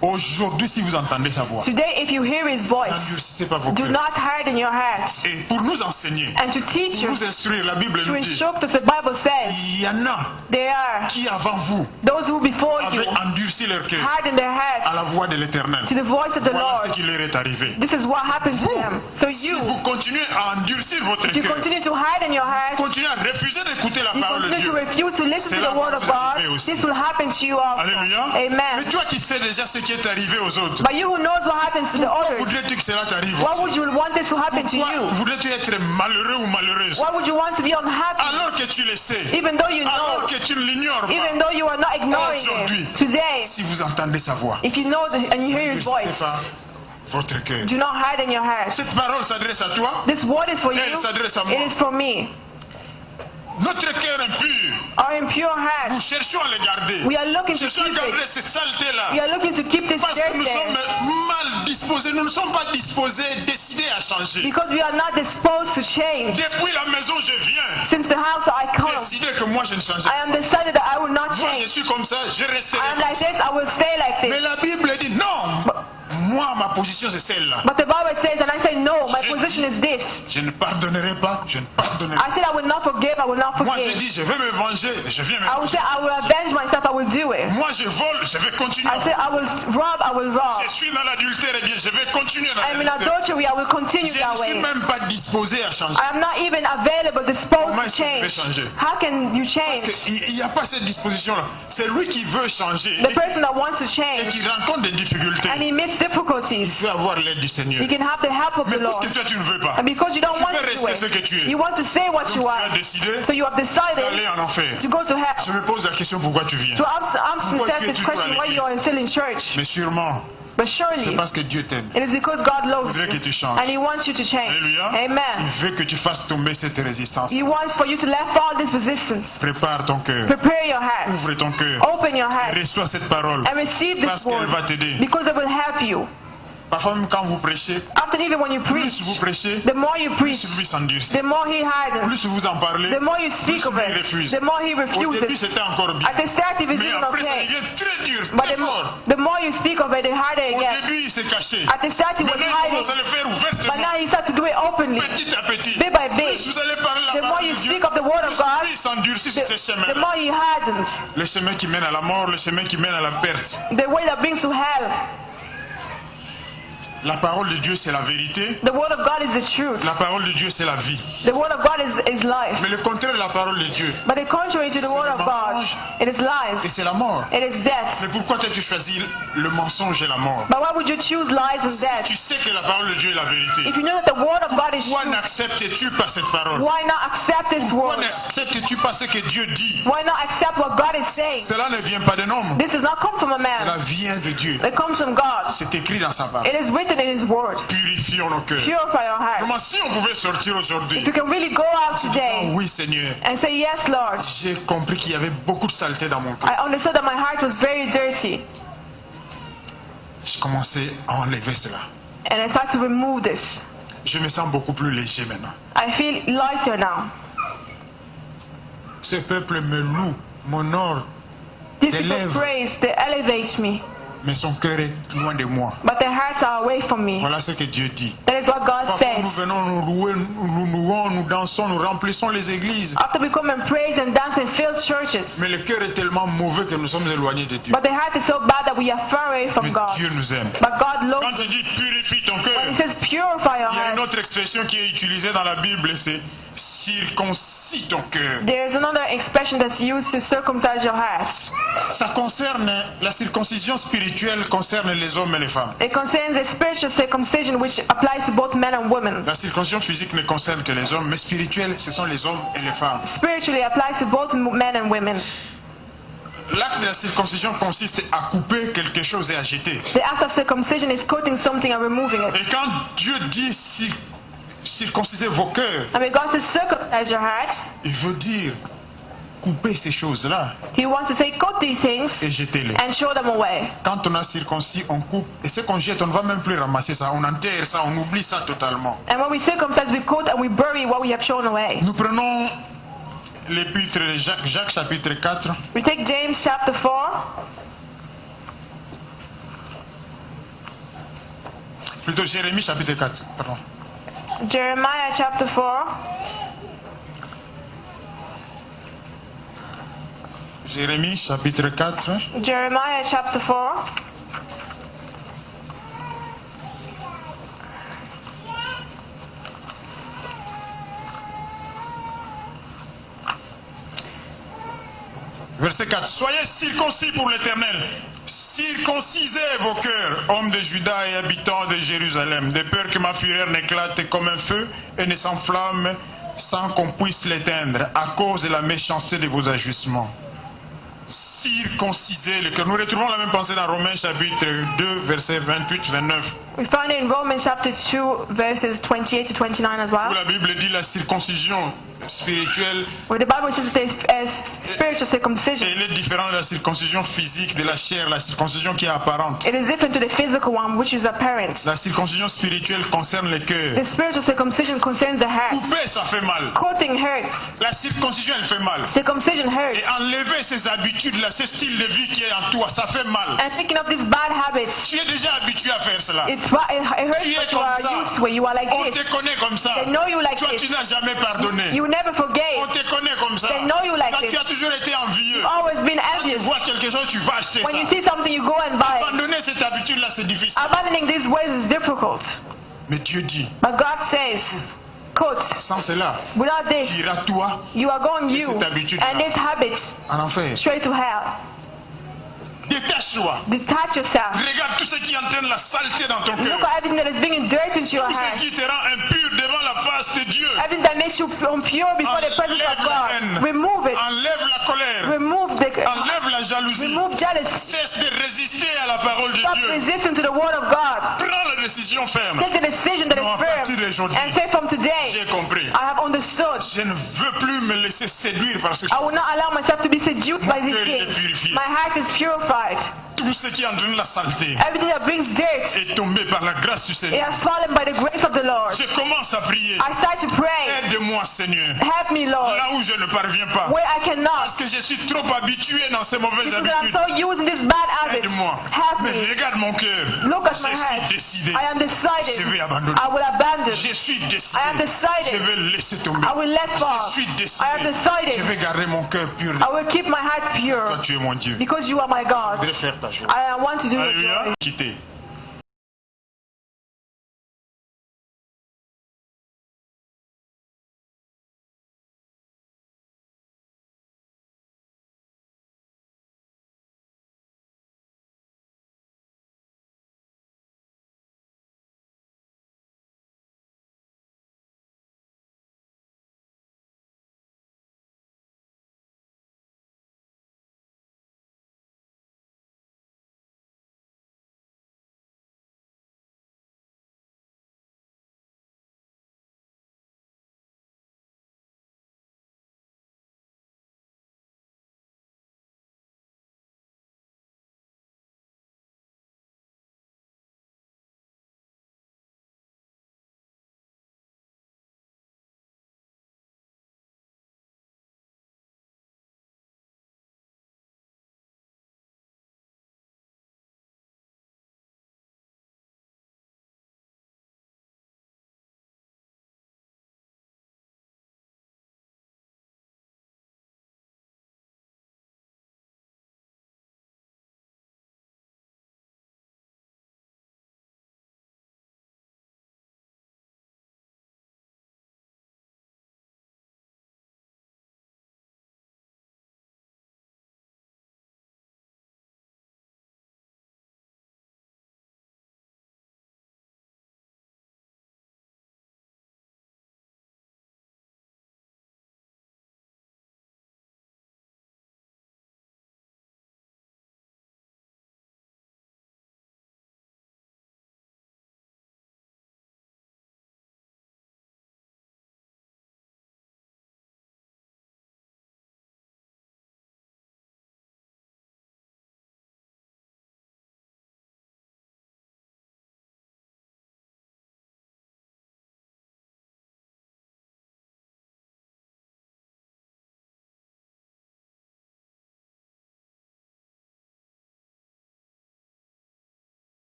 aujourd'hui si vous entendez sa voix, today if you hear his voice, n'endurcissez pas vos do cœurs. not harden your heart. Et pour nous enseigner, And to teach pour nous us, instruire, la Bible to nous dit, instruct us, the Bible says, il y en a there are qui avant vous those who before you avaient endurci leur cœur harden their à la hearts voix de l'Éternel. to the voice of the Voilà ce Lord. qui leur est arrivé. This is what happened to them. So Si you, vous continuez à endurcir votre if you cœur, continue to harden your heart, continuez à refuser d'écouter la you parole de continue to Dieu. refuse to listen to Cela the va word of vous arriver God, aussi. this will happen to you also. Alléluia. Mais Amen. toi qui sais déjà ce qui est arrivé aux autres, But you who knows what happens to the others, voudrais-tu que cela t'arrive why aussi? would you want this to happen to Pourquoi you? voudrais-tu être malheureux ou malheureuse Why would you want to be unhappy alors que tu le sais, even though you alors know, que tu ne l'ignores pas? even though you are not ignoring Aujourd'hui, it? Today, si vous entendez sa voix, if you know and you hear his n'endurcissez voice, pas votre cœur. do not harden your heart. Cette parole s'adresse à toi. This word is for you. Elle s'adresse à moi. It is for me. Notre cœur impur, Our impure nous heart, cherchons à le garder. we are looking Nous to cherchons à keep garder it. ces saletés-là. We are looking to keep this Parce dirt que nous sommes there mal disposés. Nous ne sommes pas disposés, décidés à changer. because we are not disposed to change. Depuis la maison, je viens. Since the house that I come, Décider que moi, je ne changerai I am decided that I will not pas. Moi, je change. suis comme ça, je resterai. I am like this, I will stay like Mais this. la Bible dit non. moi, ma position, c'est celle-là. But the Bible says, and I say, no, my Je- position is this. Je ne pardonnerai pas, je ne pardonnerai pas. I said, I will not forgive, I will not Moi, je forgive. dis, je vais me venger, et je viens me I will venger. say, I will avenge myself, I will do it. Moi, je vole, je vais continuer. I say, I will rob, I will rob. Je suis dans l'adultère, eh bien, je vais continuer dans I'm in l'adultère. adultery, I will continue Je that ne suis way. même pas disposé à changer. I am not even available, disposed Comment to est-ce que je vais change. changer? How can you Parce change? qu'il n'y a pas cette disposition-là. C'est lui qui veut changer The person that wants to et change qui rencontre des difficultés. and he meets difficulties, Il peut avoir l'aide du Seigneur. you can have the help of Mais the Lord. parce que toi, tu ne veux pas. And because you don't Tu want veux to do rester ce que tu it, es. you want to say what Donc, you tu as are. décidé So you have d'aller decided en enfer. to go to hell. Je me pose la question, pourquoi tu viens? To ask Pourquoi yourself tu es this toujours à question, why l'église? you are still in church. Mais sûrement, But c'est surely, parce que Dieu t'aime. it is because God loves Il voudrait que you tu changes. and He wants you to change. Alléluia. Il Amen. veut que tu fasses tomber cette résistance. He wants for you to let fall this resistance. Prépare ton cœur. Prepare your heart. Ouvre ton cœur. Open your heart Reçois cette parole. and receive Parce this qu'elle va word t'aider. because it will help you. Parfois même quand vous prêchez, Often even when you plus preach, vous prêchez, the more you preach, plus lui s'endurcit. the more he hardens. Plus vous en parlez, The more you speak plus of lui it, refuse. the more he Au début refuses. c'était encore bien. At the start, it was Mais even après ça okay. devient très dur, But très fort. the more you speak of it, the harder it Au gets. début il s'est caché. At the start, he was Maintenant il commence à hiding. le faire But ouvertement. now he starts to do it openly. Petit à petit. Bit by bit. Plus vous allez parler la The more parole you de Dieu, speak of the word of plus God, lui s'endurcit sur ces the chemins. more he hardens. Le chemin qui mène à la mort, le chemin qui mène à la perte. The way that brings to hell. La parole de Dieu c'est la vérité. The word of God is the truth. La parole de Dieu c'est la vie. The word of God is life. Mais le contraire de la parole de Dieu, But the contrary to the word of God, it is et lies. c'est la mort. It is death. Mais pourquoi as-tu choisi le mensonge et la mort? But why would you choose lies and death? Tu sais que la parole de Dieu est la vérité. If you know that the word of God is Pourquoi true, n'acceptes-tu pas cette parole? why not accept His Pourquoi word? n'acceptes-tu pas ce que Dieu dit? Why not accept what God is saying? Cela ne vient pas d'un homme. This does not come from a Cela man. vient de Dieu. It comes from God. C'est écrit dans sa parole. It is written in His word. Purifions nos cœurs. Purify your heart. Comment si on pouvait sortir aujourd'hui? If you can really go out Oh today oui Seigneur, and say, yes, Lord, j'ai compris qu'il y avait beaucoup de saleté dans mon cœur. I understood that my heart was very dirty. J'ai commencé à enlever cela. And I start to remove this. Je me sens beaucoup plus léger maintenant. I feel lighter now. Ce peuple me loue, m'honore, These They people live. praise, they elevate me, mais son cœur est loin de moi. but their hearts are away from me. Voilà ce que Dieu dit. That is what God Parfois nous says. venons, nous louer, nous louons, nous dansons, nous remplissons les églises. After we come and praise and dance and fill churches, Mais le cœur est tellement mauvais que nous sommes éloignés de Dieu. but the heart is so bad that we are far away Mais from God. Dieu nous aime. But God Quand loves tu us. dis purifie ton cœur, He says, purify your il y a une heart. autre expression qui est utilisée dans la Bible, c'est circoncis ton cœur. There is another expression that's used to circumcise your heart. Ça concerne, la circoncision spirituelle concerne les hommes et les femmes. It concerns a spiritual circumcision which applies to both men and women. La circoncision physique ne concerne que les hommes, mais spirituelle, ce sont les hommes et les femmes. Spiritually applies to both men and women. L'acte de la circoncision consiste à couper quelque chose et à jeter. The act of circumcision is cutting something and removing it. Et quand Dieu dit circonciser vos cœurs, And when God says circumcise your heart, il veut dire couper ces choses-là He wants to say cut these things et jeter-les. and throw them away. Quand on a circoncis, on coupe. Et ce qu'on jette, on ne va même plus ramasser ça. On enterre ça, on oublie ça totalement. And when we circumcise, we cut and we bury what we have thrown away. Nous prenons l'épître de Jacques, Jacques chapitre 4. We take James chapter 4. Plutôt Jérémie chapitre 4. Pardon. Jeremiah chapter 4. Jérémie chapitre 4. Jeremiah chapter 4. Verset 4. Soyez circoncis pour l'Éternel. Circoncisez vos cœurs, hommes de Juda et habitants de Jérusalem, de peur que ma fureur n'éclate comme un feu et ne s'enflamme sans qu'on puisse l'éteindre à cause de la méchanceté de vos agissements. Circoncisez le cœur. Nous retrouvons la même pensée dans Romains chapitre 2, versets 28-29. We find it in Romans chapter 2, verses 28 to 29 as où well, la Bible dit la circoncision spirituelle where the Bible says that there's spiritual circumcision. elle est différente de la circoncision physique de la chair, la circoncision qui est apparente. It is different to the physical one, which is apparent. La circoncision spirituelle concerne le cœur. The spiritual circumcision concerns the heart. Couper, ça fait mal. Cutting hurts. La circoncision, elle fait mal. Circumcision Et hurts. enlever ces habitudes-là, ce style de vie qui est en toi, ça fait mal. And picking up these bad habits, Tu es déjà habitué à faire cela. it hurts, Tu es but you comme are ça. used to it. You are like On this. te connaît comme ça. They know you like Toi, this. tu n'as jamais pardonné. You never On forgave. te connaît comme ça. They know you like Toi, this. tu as toujours été envieux. Always been Quand tu envious. vois quelque chose, tu vas acheter When you ça. see something, you go and buy it. Abandonner cette habitude-là, c'est difficile. Abandoning these ways is difficult. Mais Dieu dit, But God says, cut. sans cela, Without tu this, iras toi you are going Et you cette habitude-là. and this habit en enfer. straight to hell. Détache-toi. Detach yourself. Regarde tout ce qui entraîne la saleté dans ton Look cœur. at everything that is bringing dirt into your Tout ce heart. qui te rend impur devant la face de Dieu. Everything that makes you impure before the presence of Enlève la haine. God. Remove it. Enlève la colère. Remove Enlève la jalousie. remove jealousy. Cesse de résister à la parole de Stop Dieu. resisting to the word of God. Prends la décision ferme. Take the decision that Non, à is partir firm d'aujourd'hui, and say from today, j'ai compris. I have understood. Je ne veux plus me laisser séduire par ces I will choses. not allow myself to be seduced by these cœur, il est things. purifié. My heart is purified. Tout ce qui entraîne la saleté Everything that brings dirt, est tombé par la grâce du it Seigneur. has fallen by the grace of the Lord. Je commence à prier. I start to pray. Aide-moi, Seigneur. Help me, Lord, Là où je ne parviens pas. where I cannot. Parce que je suis trop habitué dans ces mauvaises Because I'm habitudes. so used in these bad habits. Aide-moi. Help Mais me. regarde mon cœur. Look at Je my heart. suis décidé. I am decided. Je vais abandonner. I will abandon. Je suis décidé. I am decided. Je vais laisser tomber. I will let fall. Je suis décidé. I am decided. Je vais garder mon cœur pur. I will keep my heart Toi, pure tu es mon Dieu. because you are my God. Je vais faire ta joie. I want to do your Alléluia. glory. Quitter.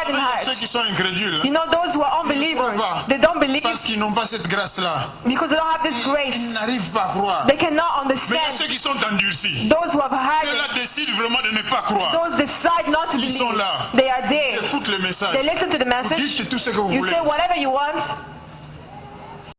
hardened Ceux heart. qui sont incrédules, You know, those who are unbelievers, they don't believe parce qu'ils n'ont pas cette grâce-là. because they don't have this Ils grace. n'arrivent pas à croire. They cannot Mais il y a understand. ceux qui sont endurcis. Those who have Ceux-là hardened, décident vraiment de ne pas croire. those decide not to Ils believe. sont là. They are there. Écoute le message. They listen to the message. Dites tout ce que vous You voulez. say whatever you want.